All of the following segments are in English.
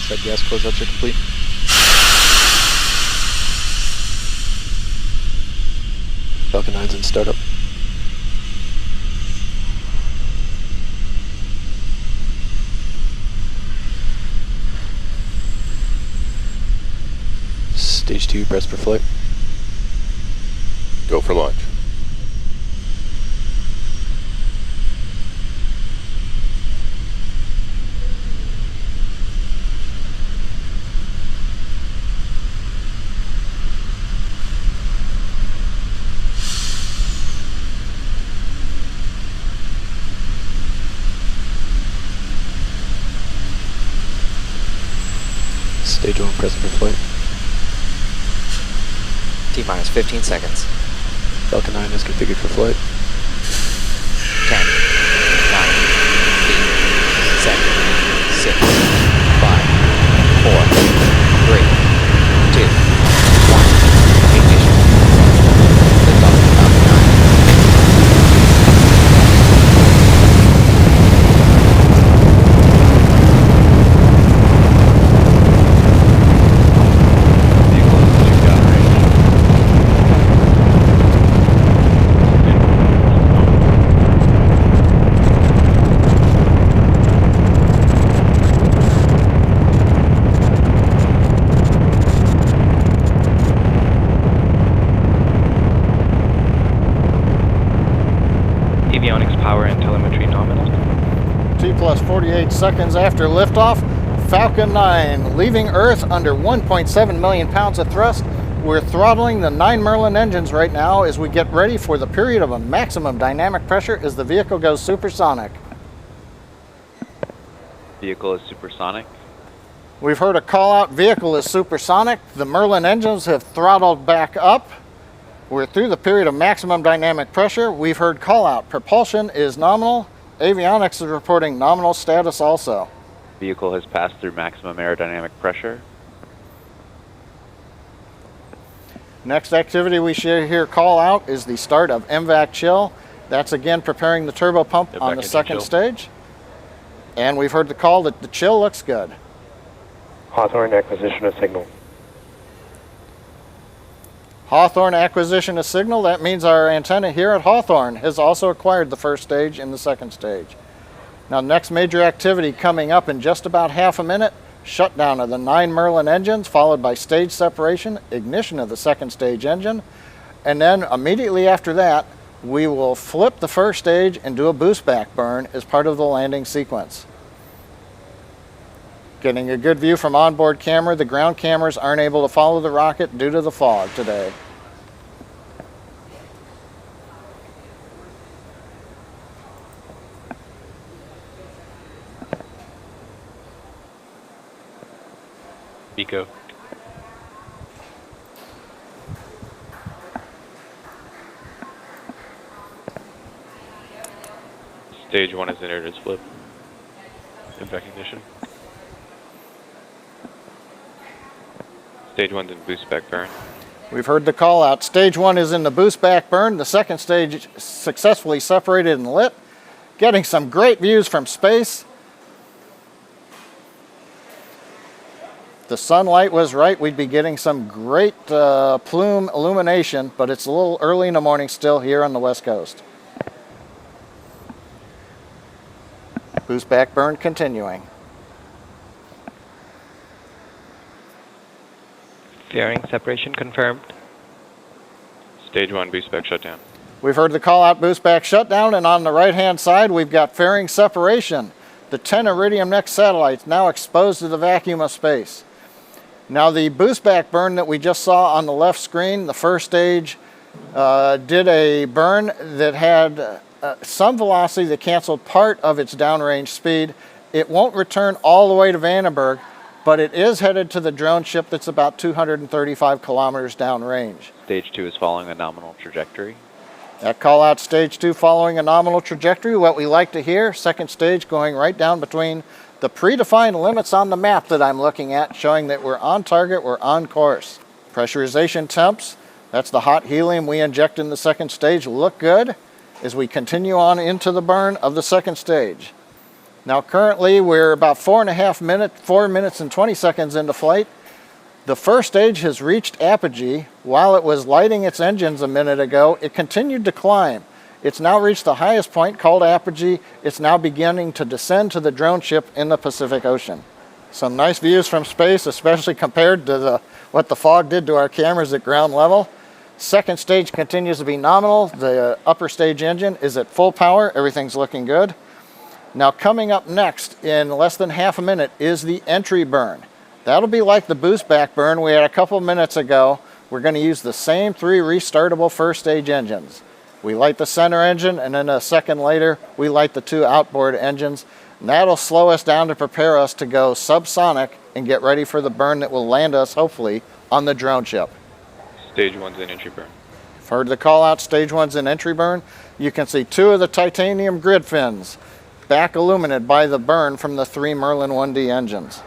Side gas closeouts are complete. Falcon 9's in startup. Stage 2, press for flight. Go for launch. Stage 1, press for flight. T-minus 15 seconds. Falcon 9 is configured for flight. 10, 9, 8, 7, 6, 5, 4, 3, 2, 1. Ignition. Lift off Falcon 9. Avionics power and telemetry nominal. T plus 48 seconds after liftoff, Falcon 9 leaving Earth under 1.7 million pounds of thrust. We're throttling the 9 Merlin engines right now as we get ready for the period of a maximum dynamic pressure as the vehicle goes supersonic. Vehicle is supersonic. We've heard a call out, vehicle is supersonic. The Merlin engines have throttled back up. We're through the period of maximum dynamic pressure. We've heard call out, propulsion is nominal. Avionics is reporting nominal status also. Vehicle has passed through maximum aerodynamic pressure. Next activity we should hear call out is the start of MVAC chill. That's again preparing the turbo pump on the second stage. And we've heard the call that the chill looks good. Hawthorne acquisition of signal. Hawthorne acquisition of signal. That means our antenna here at Hawthorne has also acquired the first stage and the second stage. Now, next major activity coming up in just about half a minute, shutdown of the 9 Merlin engines, followed by stage separation, ignition of the second stage engine, and then immediately after that, we will flip the first stage and do a boost back burn as part of the landing sequence. Getting a good view from onboard camera. The ground cameras aren't able to follow the rocket due to the fog today. Pico. Stage 1 is in air to flip. Impact ignition. Stage 1's in boost back burn. We've heard the call out. Stage 1 is in the boost back burn. The second stage successfully separated and lit. Getting some great views from space. If the sunlight was right, we'd be getting some great plume illumination, but it's a little early in the morning still here on the West Coast. Boost back burn continuing. Fairing separation confirmed. Stage 1 boost back shutdown. We've heard the call out, boost back shutdown, and on the right hand side we've got fairing separation. The 10 Iridium NEXT satellites now exposed to the vacuum of space. Now the boost back burn that we just saw on the left screen, the first stage did a burn that had some velocity that canceled part of its downrange speed. It won't return all the way to Vandenberg, but it is headed to the drone ship that's about 235 kilometers downrange. Stage 2 is following a nominal trajectory. That call out stage 2 following a nominal trajectory. What we like to hear, second stage going right down between the predefined limits on the map that I'm looking at, showing that we're on target, we're on course. Pressurization temps, that's the hot helium we inject in the second stage, look good as we continue on into the burn of the second stage. Now currently we're about 4 minutes and 20 seconds into flight. The first stage has reached apogee. While it was lighting its engines a minute ago, it continued to climb. It's now reached the highest point called apogee. It's now beginning to descend to the drone ship in the Pacific Ocean. Some nice views from space, especially compared to what the fog did to our cameras at ground level. Second stage continues to be nominal. The upper stage engine is at full power. Everything's looking good. Now coming up next in less than half a minute is the entry burn. That'll be like the boost back burn we had a couple minutes ago. We're going to use the same 3 restartable first stage engines. We light the center engine, and then a second later we light the 2 outboard engines. And that'll slow us down to prepare us to go subsonic and get ready for the burn that will land us, hopefully, on the drone ship. Stage 1's an entry burn. You've heard the call out, stage 1's an entry burn. You can see 2 of the titanium grid fins back illuminated by the burn from the 3 Merlin 1D engines.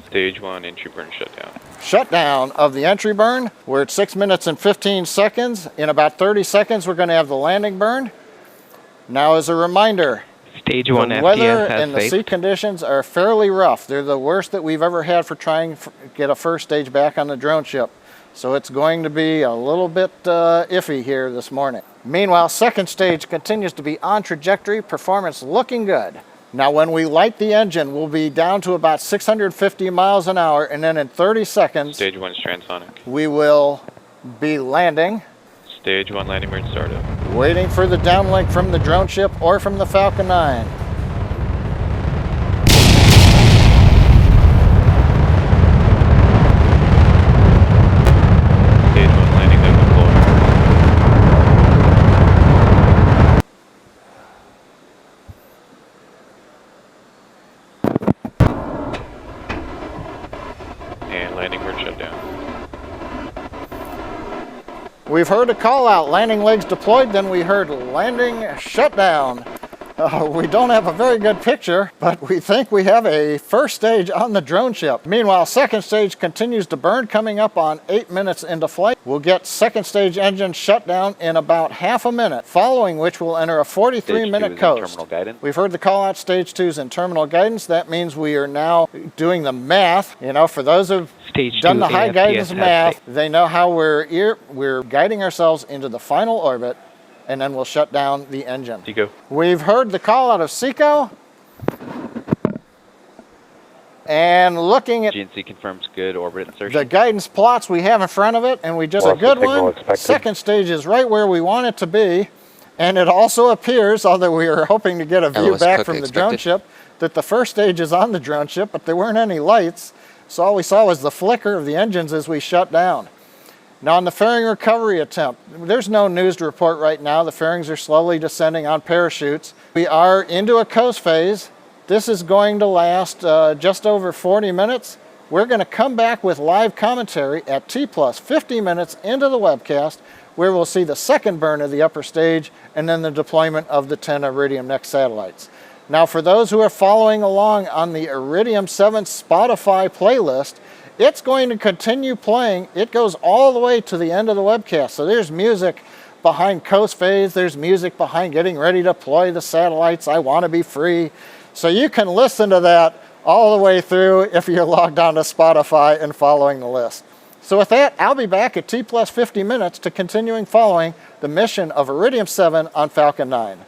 Stage 1 entry burn shutdown. Shutdown of the entry burn. We're at 6 minutes and 15 seconds. In about 30 seconds, we're going to have the landing burn. Now, as a reminder, Stage 1 the weather FPS has and the sea saved. conditions are fairly rough. They're the worst that we've ever had for trying to get a first stage back on the drone ship. So it's going to be a little bit iffy here this morning. Meanwhile, second stage continues to be on trajectory, performance looking good. Now when we light the engine, we'll be down to about 650 miles an hour, and then in 30 seconds, Stage 1's transonic. we will be landing, Stage 1 landing burn startup. waiting for the downlink from the drone ship or from the Falcon 9. Stage 1 landing deck deployed. And landing burn shutdown. We've heard a call out, landing legs deployed, then we heard landing shutdown. We don't have a very good picture, but we think we have a first stage on the drone ship. Meanwhile, second stage continues to burn, coming up on 8 minutes into flight. We'll get second stage engine shut down in about half a minute, following which we'll enter a 43-minute coast. Terminal guidance. We've heard the call out, stage 2's in terminal guidance. That means we are now doing the math. You know, for those who've Stage done 2 the high AFPS guidance has math, saved. they know how we're guiding ourselves into the final orbit, and then we'll shut down the engine. Seco. We've heard the call out of SECO, and looking at GNC confirms good orbit the insertion. guidance plots we have in front of it, and we just a Loss of good signal one. expected. Second stage is right where we want it to be, and it also appears, although we were hoping to get a view LOS back cook from the drone expected. ship, that the first stage is on the drone ship, but there weren't any lights, so all we saw was the flicker of the engines as we shut down. Now on the fairing recovery attempt, there's no news to report right now. The fairings are slowly descending on parachutes. We are into a coast phase. This is going to last just over 40 minutes. We're going to come back with live commentary at T plus 50 minutes into the webcast, where we'll see the second burn of the upper stage and then the deployment of the 10 Iridium NEXT satellites. Now for those who are following along on the Iridium-7 Spotify playlist, it's going to continue playing. It goes all the way to the end of the webcast. So there's music behind coast phase. There's music behind getting ready to deploy the satellites. I want to be free. So you can listen to that all the way through if you're logged on to Spotify and following the list. So with that, I'll be back at T plus 50 minutes to continuing following the mission of Iridium-7 on Falcon 9.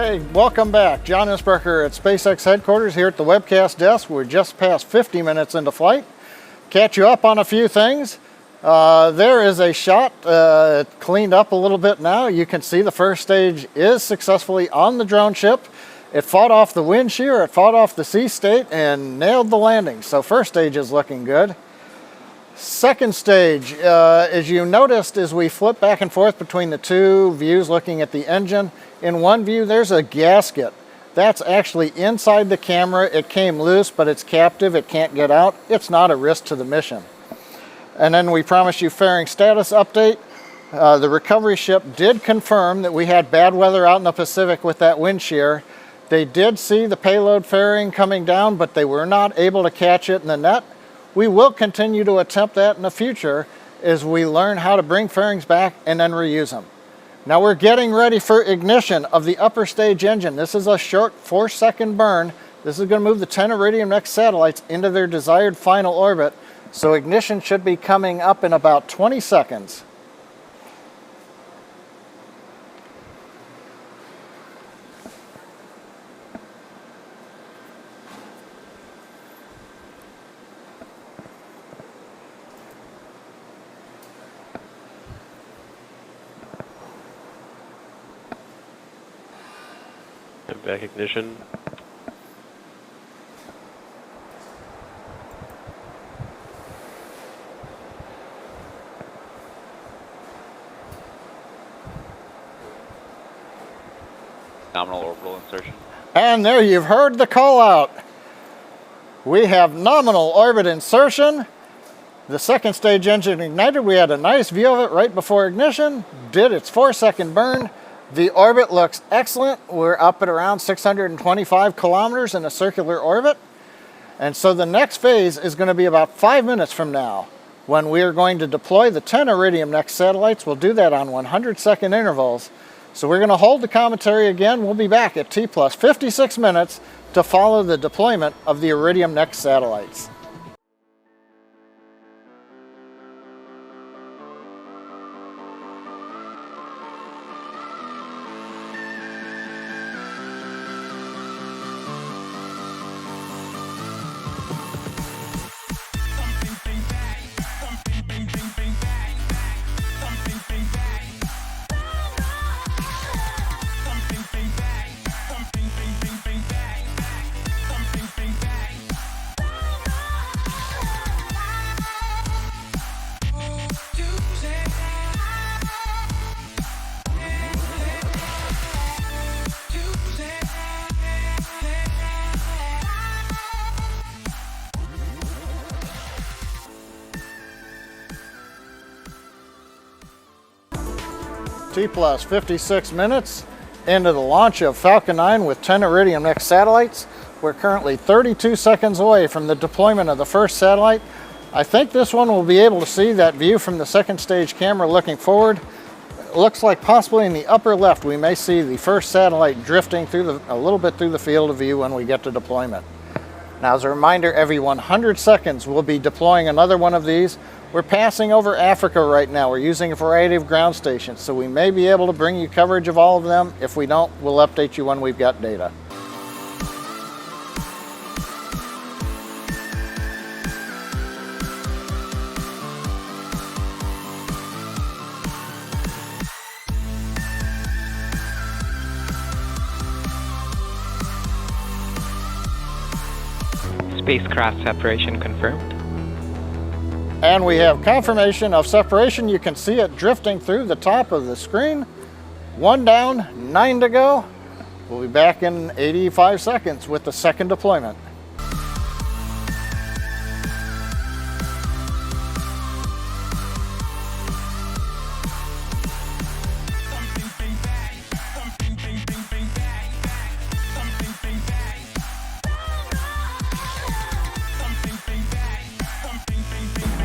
Hey, welcome back. John Isbrecher at SpaceX headquarters here at the webcast desk. We're just past 50 minutes into flight. Catch you up on a few things. There is a shot cleaned up a little bit now. You can see the first stage is successfully on the drone ship. It fought off the wind shear, it fought off the sea state, and nailed the landing. So first stage is looking good. Second stage, as you noticed, as we flip back and forth between the two views looking at the engine, in one view there's a gasket. That's actually inside the camera. It came loose, but it's captive. It can't get out. It's not a risk to the mission. And then we promised you fairing status update. The recovery ship did confirm that we had bad weather out in the Pacific with that wind shear. They did see the payload fairing coming down, but they were not able to catch it in the net. We will continue to attempt that in the future as we learn how to bring fairings back and then reuse them. Now we're getting ready for ignition of the upper stage engine. This is a short 4-second burn. This is going to move the 10 Iridium NEXT satellites into their desired final orbit. So ignition should be coming up in about 20 seconds. Back ignition. Nominal orbital insertion. And there you've heard the call out. We have nominal orbit insertion. The second stage engine ignited. We had a nice view of it right before ignition. Did its 4-second burn. The orbit looks excellent. We're up at around 625 kilometers in a circular orbit. And so the next phase is going to be about 5 minutes from now when we are going to deploy the 10 Iridium NEXT satellites. We'll do that on 100-second intervals. So we're going to hold the commentary again. We'll be back at T plus 56 minutes to follow the deployment of the Iridium NEXT satellites. T plus 56 minutes into the launch of Falcon 9 with 10 Iridium NEXT satellites. We're currently 32 seconds away from the deployment of the first satellite. I think this one will be able to see that view from the second stage camera looking forward. It looks like possibly in the upper left we may see the first satellite drifting through a little bit through the field of view when we get to deployment. Now, as a reminder, every 100 seconds we'll be deploying another one of these. We're passing over Africa right now. We're using a variety of ground stations, so we may be able to bring you coverage of all of them. If we don't, we'll update you when we've got data. Spacecraft separation confirmed. And we have confirmation of separation. You can see it drifting through the top of the screen. 1 down, 9 to go. We'll be back in 85 seconds with the second deployment.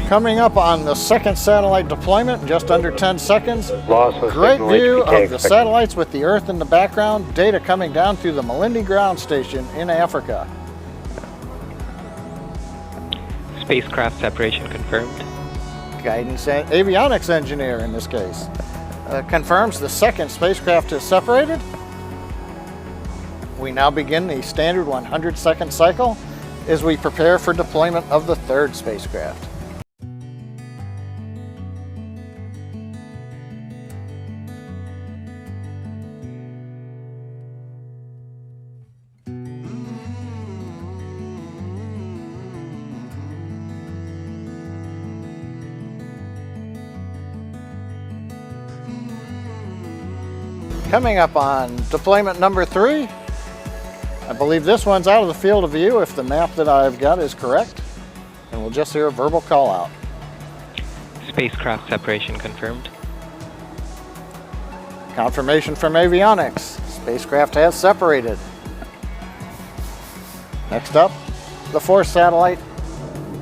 Coming up on the second satellite deployment, just under 10 seconds. Great view of the satellites with the Earth in the background. Data coming down through the Malindi ground station in Africa. Spacecraft separation confirmed. Guidance and avionics engineer in this case confirms the second spacecraft is separated. we now begin the standard 100-second cycle as we prepare for deployment of the third spacecraft. Coming up on deployment number 3, I believe this one's out of the field of view if the map that I've got is correct, and we'll just hear a verbal call out. Spacecraft separation confirmed. Confirmation from avionics. Spacecraft has separated. Next up, the fourth satellite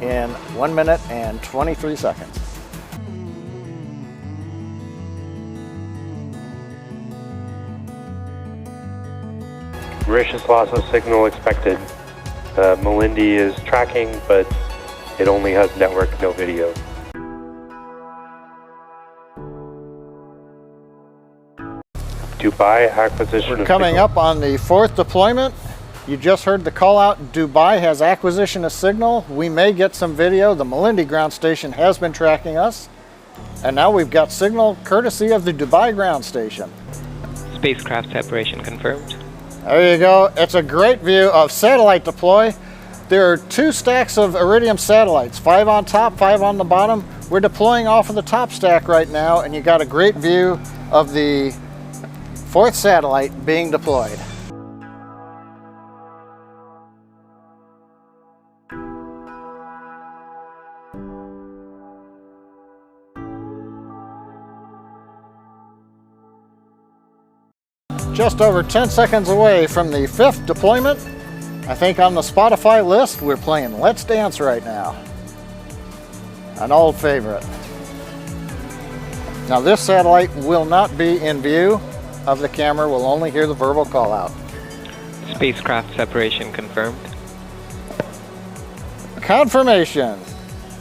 in 1 minute and 23 seconds. Mauritius loss of signal expected. Malindi is tracking, but it only has network, no video. Dubai acquisition. We're coming up on the fourth deployment. You just heard the call out. Dubai has acquisition of signal. We may get some video. The Malindi ground station has been tracking us. And now we've got signal courtesy of the Dubai ground station. Spacecraft separation confirmed. There you go. It's a great view of satellite deploy. There are 2 stacks of Iridium satellites, 5 on top, 5 on the bottom. We're deploying off of the top stack right now, and you got a great view of the 4th satellite being deployed. Just over 10 seconds away from the 5th deployment. I think on the Spotify list, we're playing Let's Dance right now. An old favorite. Now this satellite will not be in view of the camera. We'll only hear the verbal call out. Spacecraft separation confirmed. Confirmation.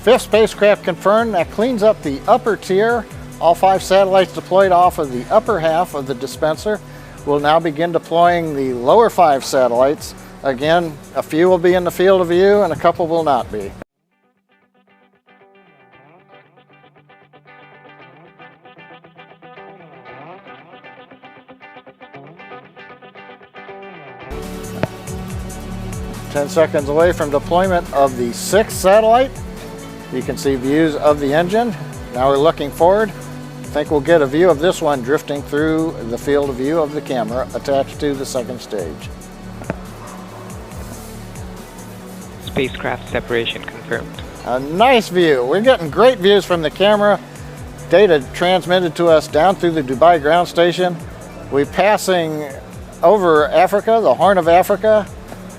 5th spacecraft confirmed. That cleans up the upper tier. All 5 satellites deployed off of the upper half of the dispenser. We'll now begin deploying the lower 5 satellites. Again, a few will be in the field of view and a couple will not be. Ten seconds away from deployment of the 6th satellite. You can see views of the engine. Now we're looking forward. I think we'll get a view of this one drifting through the field of view of the camera attached to the 2nd stage. Spacecraft separation confirmed. A nice view. We're getting great views from the camera. Data transmitted to us down through the Dubai ground station. We're passing over Africa, the Horn of Africa,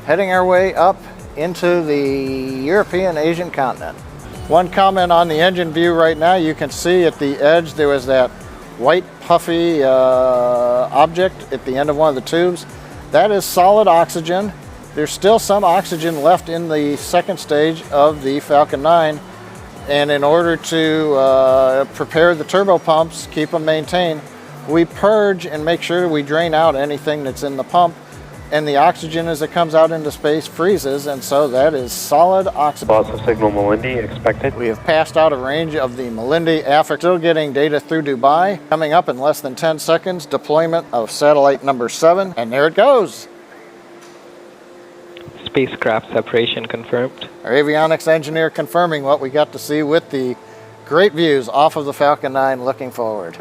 heading our way up into the European Asian continent. One comment on the engine view right now, you can see at the edge there was that white puffy object at the end of one of the tubes. That is solid oxygen. There's still some oxygen left in the 2nd stage of the Falcon 9, and in order to prepare the turbo pumps, keep them maintained, we purge and make sure we drain out anything that's in the pump, and the oxygen as it comes out into space freezes, and so that is solid oxygen. Loss of signal Malindi expected. We have passed out of range of the Malindi Africa, still getting data through Dubai. Coming up in less than 10 seconds, deployment of satellite number 7, and there it goes. Spacecraft separation confirmed. Our avionics engineer confirming what we got to see with the great views off of the Falcon 9 looking forward.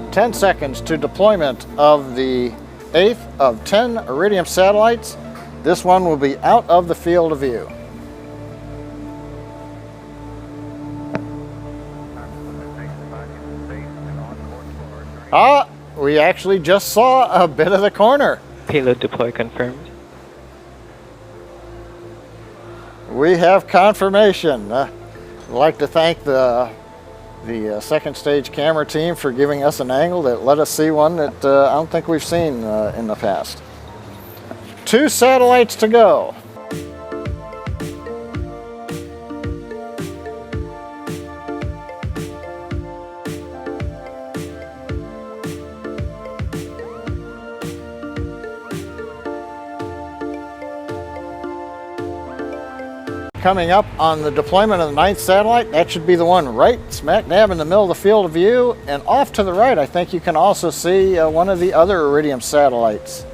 Ten seconds to deployment of the 8th of 10 Iridium satellites. This one will be out of the field of view. we actually just saw a bit of the corner. Payload deploy confirmed. We have confirmation. I'd like to thank the second stage camera team for giving us an angle that let us see one that I don't think we've seen in the past. 2 satellites to go. Coming up on the deployment of the 9th satellite, that should be the one right smack dab in the middle of the field of view, and off to the right I think you can also see one of the other Iridium satellites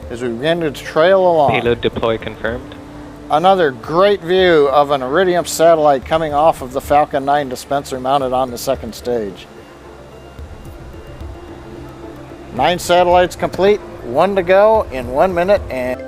as we begin to trail along. Payload deploy confirmed. Another great view of an Iridium satellite coming off of the Falcon 9 dispenser mounted on the 2nd stage. 9 satellites complete, 1 to go in 1 minute and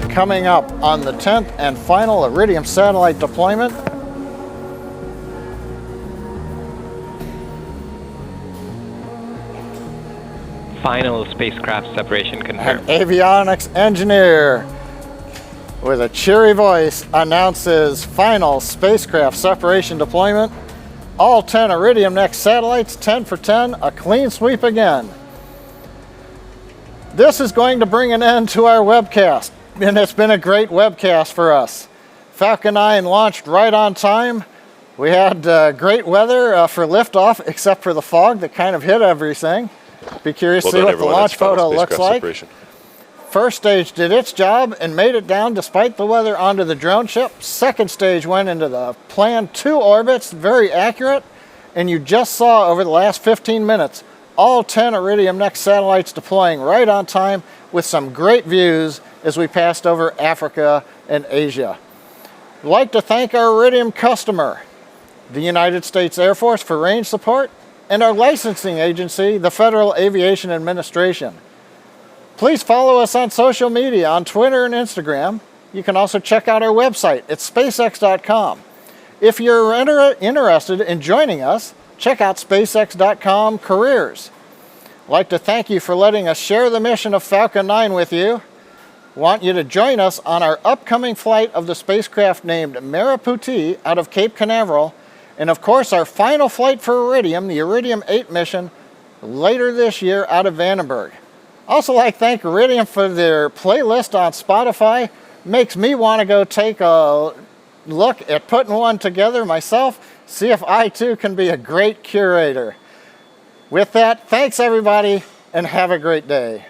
coming up on the 10th and final Iridium satellite deployment. Final spacecraft separation An confirmed. avionics engineer with a cheery voice announces final spacecraft separation deployment. All 10 Iridium NEXT satellites, 10 for 10, a clean sweep again. This is going to bring an end to our webcast, and it's been a great webcast for us. Falcon 9 launched right on time. We had great weather for liftoff, except for the fog that kind of hit everything. Be curious to see what the launch photo looks like. First stage did its job and made it down despite the weather onto the drone ship. Second stage went into the planned 2 orbits, very accurate. And you just saw over the last 15 minutes, all 10 Iridium NEXT satellites deploying right on time with some great views as we passed over Africa and Asia. I'd like to thank our Iridium customer, the United States Air Force, for range support, and our licensing agency, the Federal Aviation Administration. Please follow us on social media, on Twitter and Instagram. You can also check out our website at spacex.com. If you're interested in joining us, check out spacex.com careers. I'd like to thank you for letting us share the mission of Falcon 9 with you. Want you to join us on our upcoming flight of the spacecraft named Mariputi out of Cape Canaveral, and of course our final flight for Iridium, the Iridium 8 mission, later this year out of Vandenberg. Also like to thank Iridium for their playlist on Spotify. Makes me want to go take a look at putting one together myself, see if I too can be a great curator. With that, thanks everybody and have a great day.